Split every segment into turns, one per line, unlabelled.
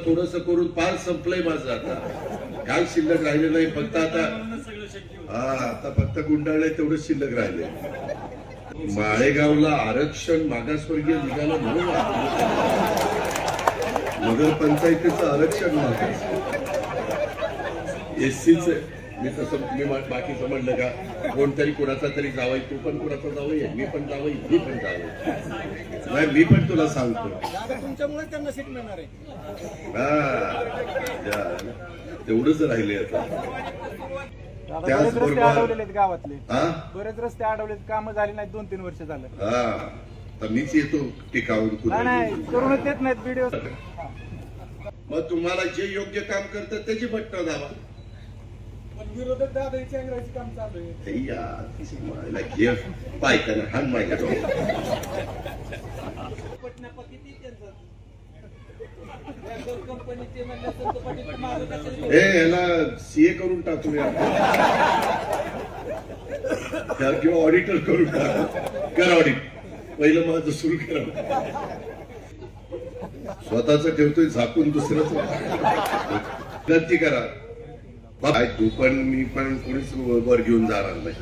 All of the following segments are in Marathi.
थोडस करून पार संपलंय माझं आता. काय शिल्लक राहिले नाही, फक्त आता आता फक्त गुंडाळले तेवढंच शिल्लक राहिले. माळेगावला आरक्षण मागासवर्गीय निघालं म्हणून नगरपंचायतीचं आरक्षण मागास एससीच. मी तसं मी बाकीचं म्हणलं का कोणतरी कोणाचा तरी जावई, तू पण कोणाचा जावई आहे, मी पण जावई, मी पण जावई नाही, मी पण तुला सांगतो
तुमच्यामुळे त्यांना सीट मिळणार आहे.
तेवढंच राहिले आता.
बरेच रस्ते अडवलेले आहेत गावातले, बरेच रस्ते अडवलेत, कामं झाली नाहीत 2-3 वर्ष झालं.
तर मीच येतो टिकावून
करूनच देत नाहीत व्हिडिओ.
मग तुम्हाला जे योग्य काम करतात त्याची बट्टा दावा.
विरोधक दादाची अंग्रेजी काम चालू आहे.
घे पायकाने हान माझ्या याला सीए करून टाकूया किंवा ऑडिटर करून टाकू. कर ऑडिट, पहिलं माझं सुरू करा. स्वतःच ठेवतोय झाकून, दुसरंच गलती करा. काय तू पण मी पण कोणीच वर घेऊन जाणार नाही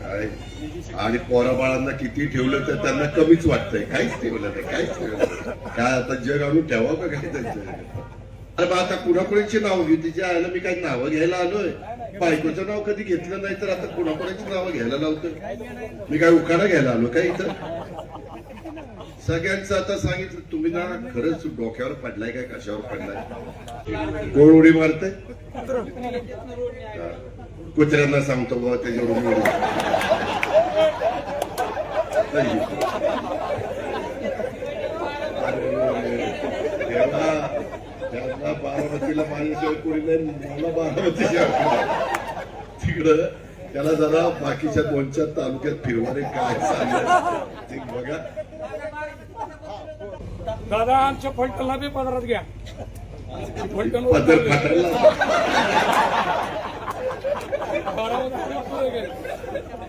काय. आणि पोराबाळांना किती ठेवलं तर त्यांना कमीच वाटतंय. काहीच ठेवलं नाही, काहीच ठेवलं नाही. काय आता जग आणून ठेवावं का काय त्यांचं. अरे बा आता कुणाकुणाची नाव घेऊ, तिच्या आयला मी काही नावं घ्यायला आलोय. बायकोचं नाव कधी घेतलं नाही तर आता कुणाकुणाची नावं घ्यायला लावतं. मी काय उखाणा घ्यायला आलो काय इथं. सगळ्यांचं आता सांगितलं. तुम्ही ना खरंच डोक्यावर पडलाय काय कशावर पडलाय. कोण उडी मारतय. कुत्र्यांना सांगतो बाबा त्याच्यावर उडी. त्यांना बारामतीला माझ्याशिवाय कोणी नाही, मला बारामतीच्या तिकडं त्याला जरा बाकीच्या 2-4 तालुक्यात फिरवारे काय चाललं ते बघा.
दादा आमच्या फलटणला बी पदरात घ्या.
पदर फाटायला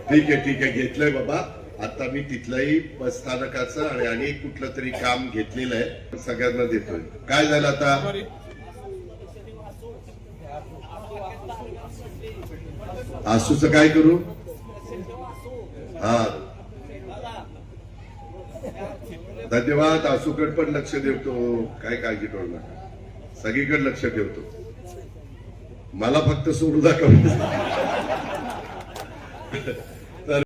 ठीक आहे घेतलंय बाबा. आता मी तिथलंही बस स्थानकाचं आणि कुठलं तरी काम घेतलेलं आहे, सगळ्यांना देतोय. काय झालं आता. आसूचं काय करू. धन्यवाद. आसूकडे पण लक्ष देतो, काय काळजी करू नका. सगळीकडे लक्ष ठेवतो. मला फक्त सोडू दाखव.